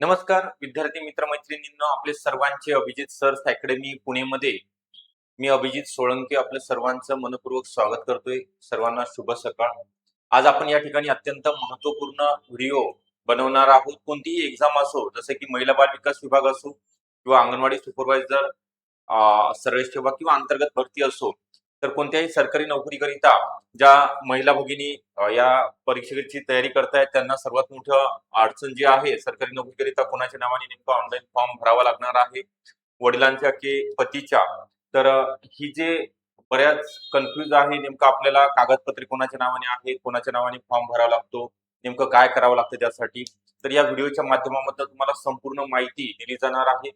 नमस्कार विद्यार्थी मित्र मैत्रिणींनो, आपले सर्वांचे अभिजित सर्स अकॅडमी पुणेमध्ये मी अभिजित सोळंके आपलं सर्वांचं मनपूर्वक स्वागत करतोय. सर्वांना शुभ सकाळ. आज आपण या ठिकाणी अत्यंत महत्त्वपूर्ण व्हिडिओ बनवणार आहोत. कोणतीही एक्झाम असो, जसे की महिला बाल विकास विभाग असो किंवा अंगणवाडी सुपरवायझर, सर्व्हे सेवा किंवा अंतर्गत भरती असो, तर कोणत्याही सरकारी नोकरीकरिता ज्या महिला भगिनी या परीक्षेची तयारी करतायत त्यांना सर्वात मोठं अडचण जी आहे, सरकारी नोकरीकरिता कोणाच्या नावाने नेमका ऑनलाईन फॉर्म भरावा लागणार आहे, वडिलांच्या की पतीच्या. तर ही जे बऱ्याच कन्फ्यूज आहे, नेमकं आपल्याला कागदपत्रे कोणाच्या नावाने आहे, कोणाच्या नावाने फॉर्म भरावा लागतो, नेमकं काय करावं लागतं त्यासाठी. तर या व्हिडिओच्या माध्यमातून तुम्हाला संपूर्ण माहिती दिली जाणार आहे.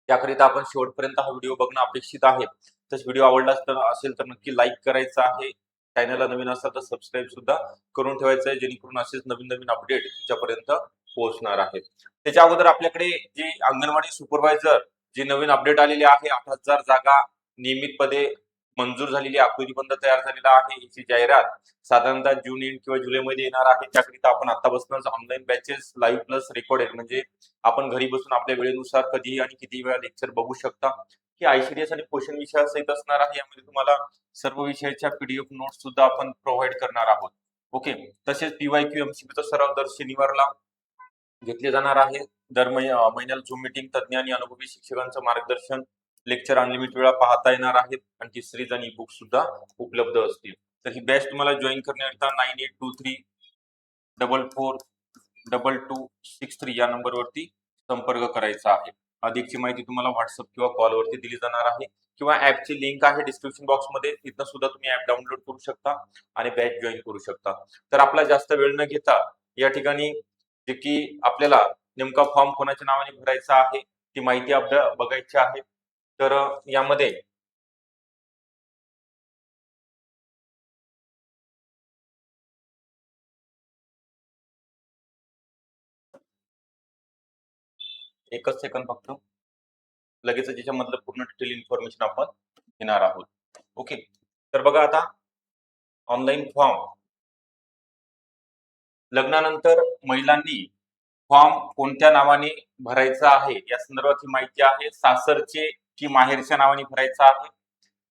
त्याकरिता आपण शेवटपर्यंत हा व्हिडिओ बघणं अपेक्षित आहे. तर व्हिडिओ आवडला असेल तर नक्की लाईक करायचा आहे. चॅनलला नवीन असाल तर सबस्क्राईब सुद्धा करून ठेवायचं आहे, जेणेकरून असेच नवीन नवीन अपडेट तुमच्यापर्यंत पोहोचणार आहेत. त्याच्या अगोदर आपल्याकडे जे अंगणवाडी सुपरवायझर जे नवीन अपडेट आलेले आहे, 8,000 जागा नियमित पदे मंजूर झालेली आकृतीबंध तयार झालेला आहे. याची जाहिरात साधारणतः जून एंड किंवा जुलैमध्ये येणार आहे. त्याकरिता आपण आतापासूनच online batches live plus recorded, म्हणजे आपण घरी बसून आपल्या वेळेनुसार कधीही आणि किती वेळा लेक्चर बघू शकता. की आयसीडीएस आणि क्वेश्चन विषयासहित असणार आहे. यामध्ये तुम्हाला सर्व विषयाच्या पीडीएफ नोट्स सुद्धा आपण प्रोव्हाइड करणार आहोत. ओके. तसेच पीवायक्यू एमसीक्यूचा सराव दर शनिवारला घेतले जाणार आहे. दर महिन्याला झूम मीटिंग, तज्ञ आणि अनुभवी शिक्षकांचं मार्गदर्शन, लेक्चर अनलिमिटेड वेळा पाहता येणार आहेत आणि ती सिरीज आणि बुक सुद्धा उपलब्ध असतील. तर ही बॅच तुम्हाला जॉईन करण्याकरिता 9823442263 या नंबरवरती संपर्क करायचा आहे. अधिकची माहिती तुम्हाला व्हॉट्सअप किंवा कॉलवरती दिली जाणार आहे, किंवा ऍपची लिंक आहे डिस्क्रिप्शन बॉक्समध्ये, तिथं सुद्धा तुम्ही ऍप डाउनलोड करू शकता आणि बॅच जॉईन करू शकता. तर आपला जास्त वेळ न घेता या ठिकाणी जे की आपल्याला नेमका फॉर्म कोणाच्या नावाने भरायचा आहे ती माहिती आपल्याला बघायची आहे. तर यामध्ये एकच सेकंद फक्त, लगेच त्याच्यामधलं पूर्ण डिटेल इन्फॉर्मेशन आपण घेणार आहोत. ओके. तर बघा आता, ऑनलाईन फॉर्म लग्नानंतर महिलांनी फॉर्म कोणत्या नावाने भरायचा आहे या संदर्भाची माहिती आहे. सासरचे की माहेरच्या नावाने भरायचा आहे.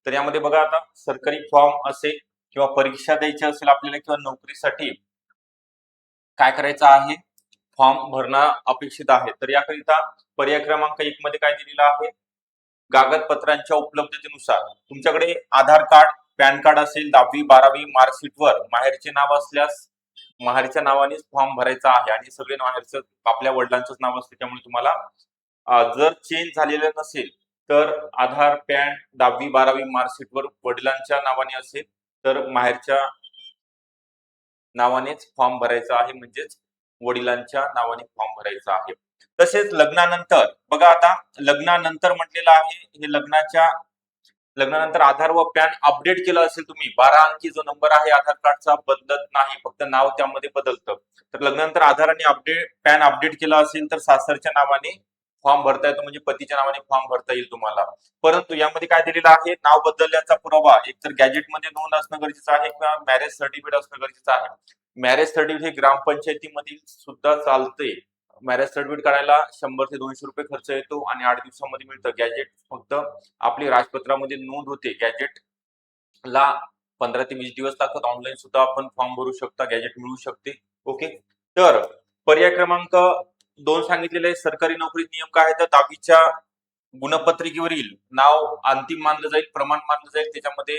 तर यामध्ये बघा आता, सरकारी फॉर्म असेल किंवा परीक्षा द्यायची असेल आपल्याला किंवा नोकरीसाठी काय करायचं आहे, फॉर्म भरणं अपेक्षित आहे. तर याकरिता पर्याय क्रमांक 1 मध्ये काय दिलेलं आहे, कागदपत्रांच्या उपलब्धतेनुसार तुमच्याकडे आधार कार्ड, पॅन कार्ड असेल, 10वी 12वी मार्कशीटवर माहेरचे नाव असल्यास माहेरच्या नावानेच फॉर्म भरायचा आहे. आणि सगळे माहेरचं आपल्या वडिलांचंच नाव असते, त्यामुळे तुम्हाला जर चेंज झालेलं नसेल तर आधार, पॅन, 10वी 12वी मार्कशीटवर वडिलांच्या नावाने असेल तर माहेरच्या नावानेच फॉर्म भरायचा आहे, म्हणजेच वडिलांच्या नावाने फॉर्म भरायचा आहे. तसेच लग्नानंतर बघा आता, लग्नानंतर म्हटलेलं आहे, हे लग्नानंतर आधार व पॅन अपडेट केलं असेल तुम्ही, 12 अंकी जो नंबर आहे आधार कार्डचा बदलत नाही, फक्त नाव त्यामध्ये बदलतं. तर लग्नानंतर आधार आणि पॅन अपडेट केला असेल तर सासरच्या नावाने फॉर्म भरता येतो, म्हणजे पतीच्या नावाने फॉर्म भरता येईल तुम्हाला. परंतु यामध्ये काय दिलेलं आहे, नाव बदलल्याचा पुरावा एकतर गॅजेटमध्ये नोंद असणं गरजेचं आहे किंवा मॅरेज सर्टिफिकेट असणं गरजेचं आहे. मॅरेज सर्टिफिकेट हे ग्रामपंचायतीमधील सुद्धा चालते. मॅरेज सर्टिफिकेट काढायला 100 ते 200 रुपये खर्च येतो आणि 8 दिवसामध्ये मिळतं. गॅजेट फक्त आपली राजपत्रामध्ये नोंद होते. गॅजेटला 15 ते 20 दिवस लागतात. ऑनलाईन सुद्धा आपण फॉर्म भरू शकता, गॅजेट मिळू शकते. ओके. तर पर्याय क्रमांक 2 सांगितलेले आहे, सरकारी नोकरीत नियम काय आहे, तर 10वीच्या गुणपत्रिकेवरील नाव अंतिम मानलं जाईल, प्रमाण मानलं जाईल. त्याच्यामध्ये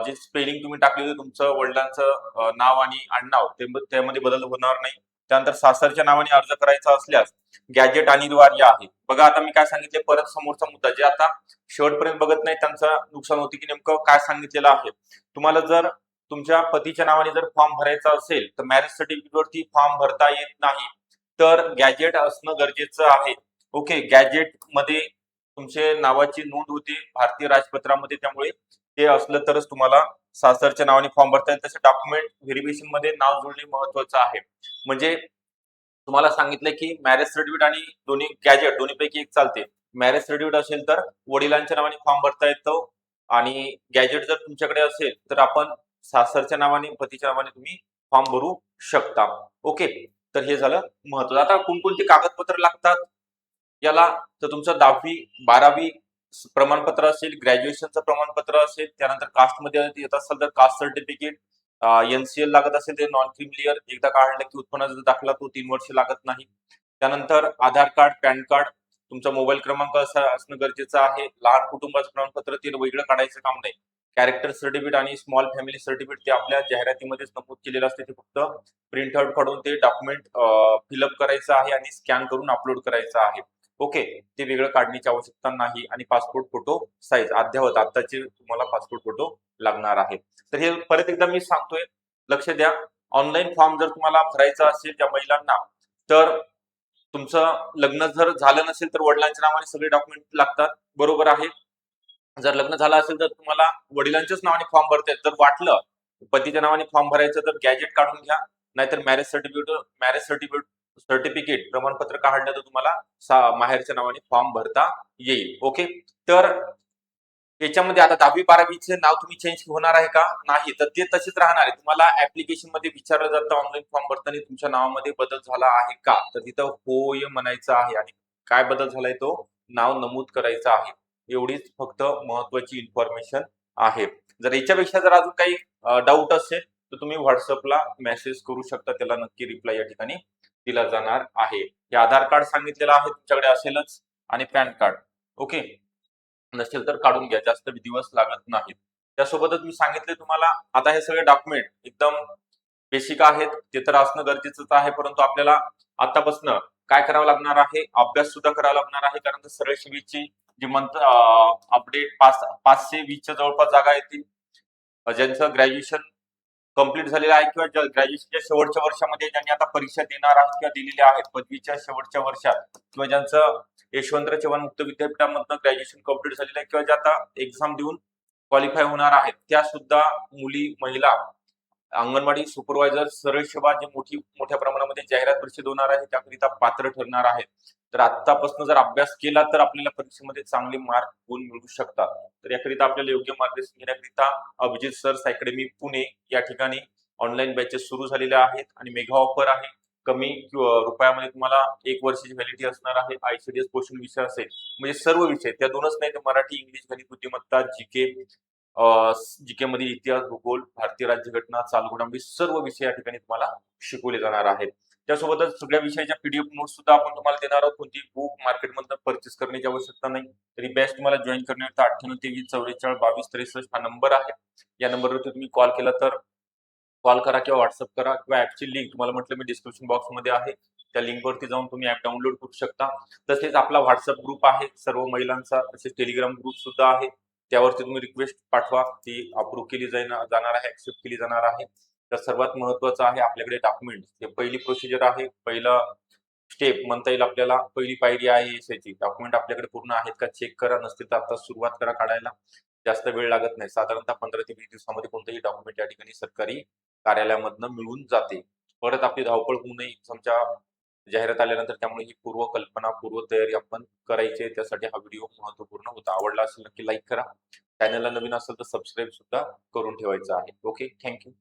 जे स्पेलिंग तुम्ही टाकलेलं तुमचं वडिलांचं नाव आणि आडनाव त्यामध्ये बदल होणार नाही. त्यानंतर सासरच्या नावाने अर्ज करायचा असल्यास गॅजेट अनिवार्य आहे. बघा आता मी काय सांगितले, परत समोरचा मुद्दा, जे आता शेवटपर्यंत बघत नाही त्यांचं नुकसान होते, की नेमकं काय सांगितलेलं आहे. तुम्हाला जर तुमच्या पतीच्या नावाने जर फॉर्म भरायचा असेल तर मॅरेज सर्टिफिकेट वरती फॉर्म भरता येत नाही, तर गॅजेट असणं गरजेचं आहे. ओके. गॅजेट मध्ये तुमचे नावाची नोंद होते भारतीय राजपत्रामध्ये, त्यामुळे ते असलं तरच तुम्हाला सासरच्या नावाने फॉर्म भरता येईल. तसं डॉक्युमेंट व्हेरिफिकेशन मध्ये नाव जोडणे महत्वाचं आहे. म्हणजे तुम्हाला सांगितलं की मॅरेज सर्टिफिकेट आणि दोन्ही गॅजेट दोन्हीपैकी एक चालते. मॅरेज सर्टिफिकेट असेल तर वडिलांच्या नावाने फॉर्म भरता येतो आणि गॅजेट जर तुमच्याकडे असेल तर आपण सासरच्या नावाने, पतीच्या नावाने तुम्ही फॉर्म भरू शकता. ओके. तर हे झालं महत्वाचं. आता कोणकोणती कागदपत्र लागतात याला, तर तुमचं 10वी 12वी प्रमाणपत्र असेल, ग्रॅज्युएशनचं प्रमाणपत्र असेल, त्यानंतर कास्टमध्ये येत असेल तर कास्ट सर्टिफिकेट, NCL लागत असेल ते नॉन क्रिमिलियर, एकदा काढलं की उत्पन्नाचा दाखला तो 3 वर्ष लागत नाही. त्यानंतर आधार कार्ड, पॅन कार्ड, तुमचा मोबाईल क्रमांक असणं गरजेचं आहे. लहान कुटुंबाचं प्रमाणपत्र ते वेगळं काढायचं काम नाही. कॅरेक्टर सर्टिफिकेट आणि स्मॉल फॅमिली सर्टिफिकेट ते आपल्या जाहिरातीमध्येच नमूद केलेलं असते. ते फक्त प्रिंट आउट काढून ते डॉक्युमेंट फिलअप करायचं आहे आणि स्कॅन करून अपलोड करायचं आहे. ओके, ते वेगळं काढण्याची आवश्यकता नाही. आणि पासपोर्ट फोटो साईज अद्यावत आताचे तुम्हाला पासपोर्ट फोटो लागणार आहे. तर हे परत एकदा मी सांगतोय, लक्ष द्या. ऑनलाईन फॉर्म जर तुम्हाला भरायचा असेल त्या महिलांना, तर तुमचं लग्न जर झालं नसेल तर वडिलांच्या नावाने सगळे डॉक्युमेंट लागतात, बरोबर आहे. जर लग्न झालं असेल तर तुम्हाला वडिलांच्याच नावाने फॉर्म भरता येत. जर वाटलं पतीच्या नावाने फॉर्म भरायचं तर गॅजेट काढून घ्या, नाहीतर मॅरेज सर्टिफिकेट प्रमाणपत्र काढलं तर तुम्हाला माहेरच्या नावाने फॉर्म भरता येईल. ओके, तर याच्यामध्ये आता 10वी 12वीचे नाव तुम्ही चेंज होणार आहे का? नाही, तर ते तसेच राहणार आहे. तुम्हाला ऍप्लिकेशन मध्ये विचारलं जातं ऑनलाईन फॉर्म भरताना तुमच्या नावामध्ये बदल झाला आहे का, तर तिथं होय म्हणायचं आहे. आणि काय बदल झालाय तो नाव नमूद करायचं आहे. एवढीच फक्त महत्वाची इन्फॉर्मेशन आहे. जर याच्यापेक्षा जर अजून काही डाऊट असेल तर तुम्ही व्हॉट्सअपला मेसेज करू शकता, त्याला नक्की रिप्लाय या ठिकाणी दिला जाणार आहे. हे आधार कार्ड सांगितलेलं आहे तुमच्याकडे असेलच, आणि पॅन कार्ड. ओके, नसेल तर काढून घ्या, जास्त दिवस लागत नाहीत. त्यासोबतच मी सांगितले तुम्हाला, आता हे सगळे डॉक्युमेंट एकदम बेसिक आहेत, ते तर असणं गरजेचंच आहे. परंतु आपल्याला आतापासून काय करावं लागणार आहे, अभ्यास सुद्धा करावा लागणार आहे. कारण तर सरळ सेवेची जी मंथ अपडेट 520च्या जवळपास जागा येतील. ज्यांचं ग्रॅज्युएशन कंप्लीट झालेलं आहे किंवा ग्रॅज्युएशनच्या शेवटच्या वर्षामध्ये ज्यांनी आता परीक्षा देणार आहेत किंवा दिलेल्या आहेत, पदवीच्या शेवटच्या वर्षात, किंवा ज्यांचं यशवंतराव चव्हाण मुक्त विद्यापीठामधनं ग्रॅज्युएशन कंप्लीट झालेलं आहे किंवा ज्या आता एक्झाम देऊन क्वालिफाय होणार आहेत, त्या सुद्धा मुली, महिला, अंगणवाडी सुपरवायझर, सरळ सेवा जी मोठ्या प्रमाणामध्ये जाहिरात परिषद होणार आहे त्याकरिता पात्र ठरणार आहेत. तर आतापासून जर अभ्यास केला तर आपल्याला परीक्षेमध्ये चांगले मार्क गुण मिळू शकतात. तर याकरिता आपल्याला योग्य मार्गदर्शन घेण्याकरिता अभिजित सर्स अकॅडमी पुणे या ठिकाणी ऑनलाईन बॅचेस सुरू झालेल्या आहेत आणि मेगा ऑफर आहे. कमी रुपयामध्ये तुम्हाला 1 वर्षाची व्हॅलिडिटी असणार आहे. ICDS क्वेश्चन विषय असेल, म्हणजे सर्व विषय, त्या दोनच नाही तर मराठी, इंग्लिश, गणित, बुद्धिमत्ता, जीके मध्ये इतिहास, भूगोल, भारतीय राज्यघटना, चालू घडामोडी, सर्व विषय या ठिकाणी तुम्हाला शिकवले जाणार आहेत. त्यासोबतच सगळ्या विषयाच्या PDF नोट्स सुद्धा आपण तुम्हाला देणार आहोत. कोणती बुक मार्केटमधून परचेस करण्याची आवश्यकता नाही. तरी बॅच तुम्हाला जॉईन करण्याकरता 9823442263 हा नंबर आहे. या नंबरवरती तुम्ही कॉल केला तर कॉल करा किंवा व्हॉट्सअप करा, किंवा ऍपची लिंक तुम्हाला म्हटलं मी डिस्क्रिप्शन बॉक्स मध्ये आहे, त्या लिंकवरती जाऊन तुम्ही ऍप डाउनलोड करू शकता. तसेच आपला व्हॉट्सअप ग्रुप आहे सर्व महिलांचा, तसेच टेलिग्राम ग्रुप सुद्धा आहे. त्यावरती तुम्ही रिक्वेस्ट पाठवा, ती अप्रूव्ह केली जाणार आहे, ऍक्सेप्ट केली जाणार आहे. तर सर्वात महत्वाचं आहे आपल्याकडे डॉक्युमेंट, हे पहिली प्रोसिजर आहे, पहिला स्टेप म्हणता येईल आपल्याला, पहिली पायरी आहे याची. डॉक्युमेंट आपल्याकडे पूर्ण आहेत का चेक करा, नसतील तर आता सुरुवात करा काढायला. जास्त वेळ लागत नाही, साधारणतः 15 ते 20 दिवसामध्ये कोणतेही डॉक्युमेंट या ठिकाणी सरकारी कार्यालयामधनं मिळून जाते. परत आपली धावपळ होऊ नये तुमच्या जाहिरात आल्यानंतर, त्यामुळे ही पूर्व तयारी आपण करायची आहे. त्यासाठी हा व्हिडिओ महत्वपूर्ण होता. आवडला असेल नक्की लाईक करा. चॅनलला नवीन असेल तर सबस्क्राईब सुद्धा करून ठेवायचं आहे. Okay, thank you.